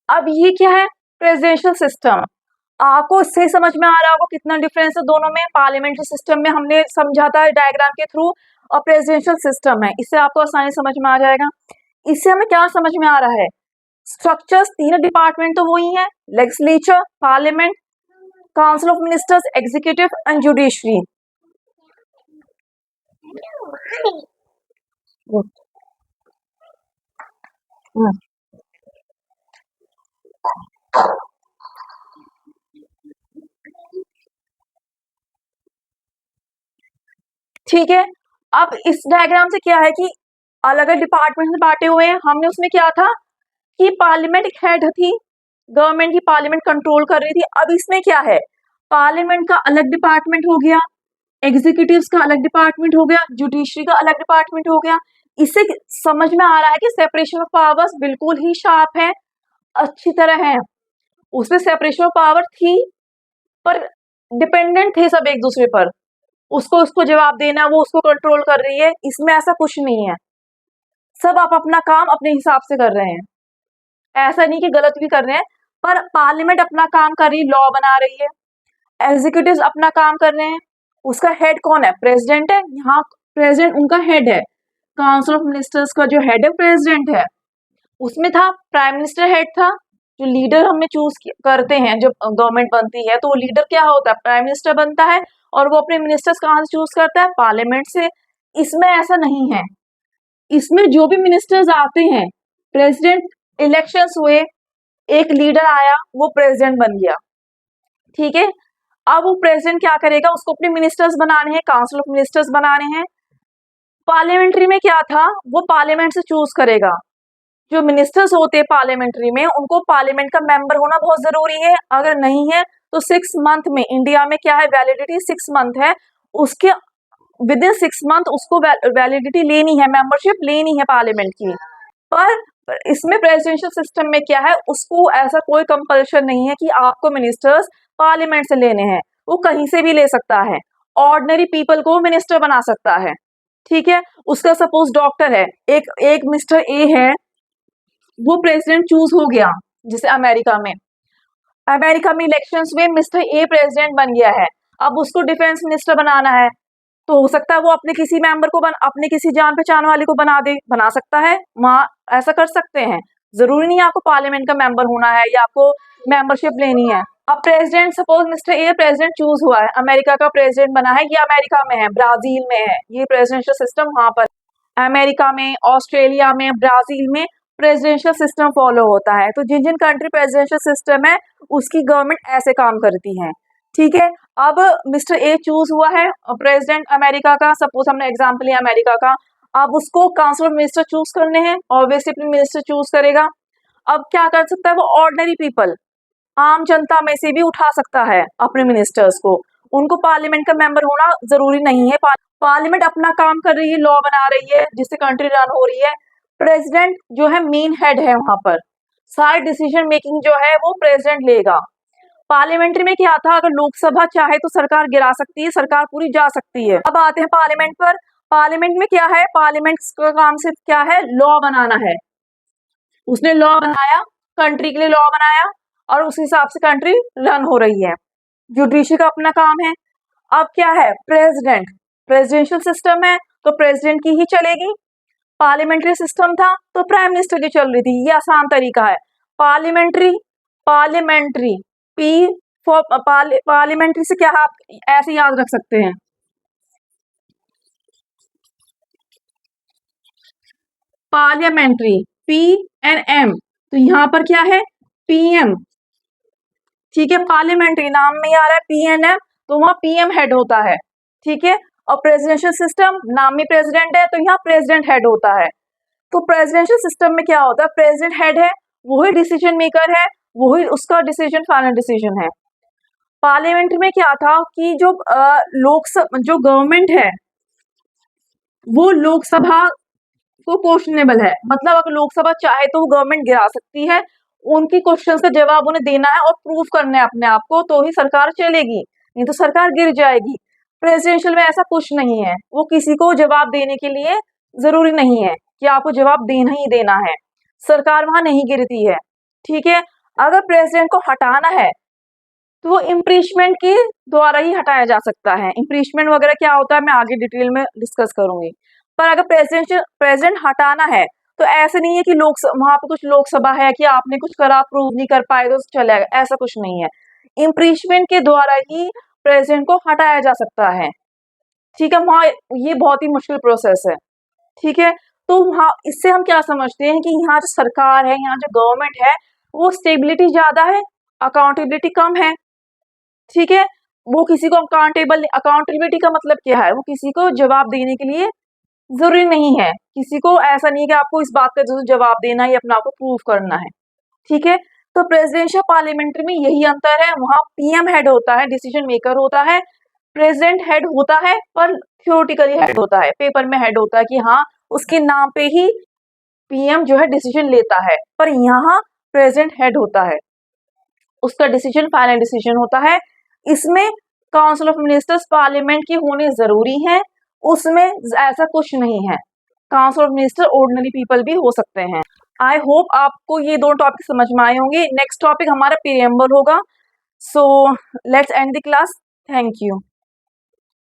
अब ये क्या है, प्रेसिडेंशियल सिस्टम। आपको इससे समझ में आ रहा होगा कितना डिफरेंस है दोनों में। पार्लियामेंट्री सिस्टम में हमने समझा था डायग्राम के थ्रू, और प्रेसिडेंशियल सिस्टम है, इससे आपको आसानी समझ में आ जाएगा। इससे हमें क्या समझ में आ रहा है, स्ट्रक्चर्स, तीनों डिपार्टमेंट तो वही है, legislature, parliament, council of ministers, executive and judiciary. ठीक है, अब इस डायग्राम से क्या है कि अलग अलग डिपार्टमेंट में बांटे हुए हैं। हमने उसमें क्या था कि पार्लियामेंट एक हेड थी, गवर्नमेंट की पार्लियामेंट कंट्रोल कर रही थी। अब इसमें क्या है, पार्लियामेंट का अलग डिपार्टमेंट हो गया, एग्जीक्यूटिव्स का अलग डिपार्टमेंट हो गया, जुडिशरी का अलग डिपार्टमेंट हो गया। इससे समझ में आ रहा है कि सेपरेशन ऑफ पावर्स बिल्कुल ही शार्प है, अच्छी तरह है। उसमें सेपरेशन ऑफ पावर थी, पर डिपेंडेंट थे सब एक दूसरे पर, उसको जवाब देना, वो उसको कंट्रोल कर रही है। इसमें ऐसा कुछ नहीं है, सब आप अपना काम अपने हिसाब से कर रहे हैं, ऐसा नहीं कि गलत भी कर रहे हैं। पर पार्लियामेंट अपना काम कर रही है, लॉ बना रही है, एग्जीक्यूटिव अपना काम कर रहे हैं। उसका हेड कौन है, प्रेसिडेंट है। यहाँ प्रेसिडेंट उनका हेड है, काउंसिल ऑफ मिनिस्टर्स का जो हेड है प्रेसिडेंट है। उसमें था प्राइम मिनिस्टर हेड था, जो लीडर हमें चूज करते हैं, जब गवर्नमेंट बनती है तो वो लीडर क्या होता है, प्राइम मिनिस्टर बनता है, और वो अपने मिनिस्टर्स कहाँ से चूज करता है, पार्लियामेंट से। इसमें ऐसा नहीं है, इसमें जो भी मिनिस्टर्स आते हैं, प्रेसिडेंट इलेक्शंस हुए, एक लीडर आया, वो प्रेसिडेंट बन गया, ठीक है। अब वो प्रेसिडेंट क्या करेगा, उसको अपने मिनिस्टर्स बनाने हैं, काउंसिल ऑफ मिनिस्टर्स बनाने हैं। पार्लियामेंट्री में क्या था, वो पार्लियामेंट से चूज करेगा। जो मिनिस्टर्स होते हैं पार्लियामेंट्री में, उनको पार्लियामेंट का मेंबर होना बहुत जरूरी है। अगर नहीं है तो 6 मंथ में, इंडिया में क्या है वैलिडिटी 6 मंथ है, उसके विद इन 6 मंथ उसको वैलिडिटी लेनी है, मेंबरशिप लेनी है पार्लियामेंट की। पर इसमें प्रेसिडेंशियल सिस्टम में क्या है, उसको ऐसा कोई कंपल्शन नहीं है कि आपको मिनिस्टर्स पार्लियामेंट से लेने हैं, वो कहीं से भी ले सकता है। ऑर्डिनरी पीपल को मिनिस्टर बना सकता है, ठीक है। उसका सपोज डॉक्टर है, एक मिस्टर ए है, वो प्रेसिडेंट चूज हो गया। जैसे अमेरिका में इलेक्शंस में मिस्टर ए प्रेसिडेंट बन गया है, अब उसको डिफेंस मिनिस्टर बनाना है, तो हो सकता है वो अपने किसी मेंबर को अपने किसी जान पहचान वाले को बना सकता है, वहां ऐसा कर सकते हैं। जरूरी नहीं है आपको पार्लियामेंट का मेंबर होना है या आपको मेंबरशिप लेनी है। अब president, suppose mister A president choose हुआ है, अमेरिका का प्रेसिडेंट बना है, ये अमेरिका में है, ब्राजील में है, ये प्रेसिडेंशियल सिस्टम वहां पर अमेरिका में, ऑस्ट्रेलिया में, ब्राजील में प्रेसिडेंशियल सिस्टम फॉलो होता है। तो जिन जिन कंट्री प्रेसिडेंशियल सिस्टम है, उसकी गवर्नमेंट ऐसे काम करती है, ठीक है। अब मिस्टर ए चूज हुआ है प्रेसिडेंट अमेरिका का, सपोज हमने एग्जांपल लिया अमेरिका का। अब उसको काउंसिल ऑफ मिनिस्टर चूज करने हैं, ऑब्वियसली अपने मिनिस्टर चूज करेगा। अब क्या कर सकता है वो, ऑर्डिनरी पीपल, आम जनता में से भी उठा सकता है अपने मिनिस्टर्स को। उनको पार्लियामेंट का मेंबर होना जरूरी नहीं है। पार्लियामेंट अपना काम कर रही है, लॉ बना रही है, जिससे कंट्री रन हो रही है। प्रेसिडेंट जो है मेन हेड है, वहां पर सारी डिसीजन मेकिंग जो है वो प्रेसिडेंट लेगा। पार्लियामेंट्री में क्या था, अगर लोकसभा चाहे तो सरकार गिरा सकती है, सरकार पूरी जा सकती है। अब आते हैं पार्लियामेंट पर। पार्लियामेंट में क्या है, पार्लियामेंट का काम सिर्फ क्या है, लॉ बनाना है। उसने लॉ बनाया, कंट्री के लिए लॉ बनाया, और उस हिसाब से कंट्री रन हो रही है। जुडिशरी का अपना काम है। अब क्या है, प्रेसिडेंट, प्रेसिडेंशियल सिस्टम है तो प्रेसिडेंट की ही चलेगी। पार्लियामेंट्री सिस्टम था तो प्राइम मिनिस्टर की चल रही थी। ये आसान तरीका है। Parliamentary, parliamentary, P for parliamentary से क्या आप ऐसे याद रख सकते हैं, पार्लियामेंट्री, पी एन एम, तो यहाँ पर क्या है, पीएम, ठीक है। पार्लियामेंट्री नाम में आ रहा है पीएनएम, तो वहां पीएम हेड होता है, ठीक है। और प्रेसिडेंशियल सिस्टम, नाम में प्रेसिडेंट है तो यहाँ प्रेसिडेंट हेड होता है। तो प्रेसिडेंशियल सिस्टम में क्या होता है, प्रेसिडेंट हेड है, वही डिसीजन मेकर है, वही उसका डिसीजन फाइनल डिसीजन है। पार्लियामेंट्री में क्या था कि जो लोकसभा, जो गवर्नमेंट है वो लोकसभा को क्वेश्चनेबल है, मतलब अगर लोकसभा चाहे तो वो गवर्नमेंट गिरा सकती है, उनकी क्वेश्चन का जवाब उन्हें देना है और प्रूव करना है अपने आप को, तो ही सरकार चलेगी, नहीं तो सरकार गिर जाएगी। प्रेसिडेंशियल में ऐसा कुछ नहीं है, वो किसी को जवाब देने के लिए जरूरी नहीं है कि आपको जवाब देना ही देना है, सरकार वहां नहीं गिरती है, ठीक है। अगर प्रेसिडेंट को हटाना है तो वो इम्पीचमेंट के द्वारा ही हटाया जा सकता है। इम्पीचमेंट वगैरह क्या होता है मैं आगे डिटेल में डिस्कस करूंगी। पर अगर प्रेसिडेंट हटाना है तो ऐसे नहीं है कि लोक वहां पर कुछ लोकसभा है कि आपने कुछ करा प्रूव नहीं कर पाए तो चलेगा, ऐसा कुछ नहीं है। इम्पीचमेंट के द्वारा ही प्रेसिडेंट को हटाया जा सकता है। ठीक है, वहाँ ये बहुत ही मुश्किल प्रोसेस है। ठीक है, तो वहाँ इससे हम क्या समझते हैं कि यहाँ जो सरकार है, यहाँ जो गवर्नमेंट है, वो स्टेबिलिटी ज्यादा है, अकाउंटेबिलिटी कम है। ठीक है, वो किसी को अकाउंटेबिलिटी का मतलब क्या है, वो किसी को जवाब देने के लिए जरूरी नहीं है, किसी को ऐसा नहीं है कि आपको इस बात का जवाब देना है या अपना आपको प्रूव करना है। ठीक है, तो प्रेसिडेंशियल पार्लियामेंट्री में यही अंतर है, वहां पीएम हेड होता है, डिसीजन मेकर होता है, प्रेसिडेंट हेड होता है पर थियोरेटिकली हेड होता है, पेपर में हेड होता है कि हाँ उसके नाम पे ही पीएम जो है डिसीजन लेता है, पर यहाँ प्रेसिडेंट हेड होता है, उसका डिसीजन फाइनल डिसीजन होता है। इसमें काउंसिल ऑफ मिनिस्टर्स पार्लियामेंट की होने जरूरी है, उसमें ऐसा कुछ नहीं है, council of minister ordinary people भी हो सकते हैं। आई होप आपको ये दो टॉपिक समझ में आए होंगे। नेक्स्ट टॉपिक हमारा प्रीएम्बल होगा। So let's end the class. Thank you.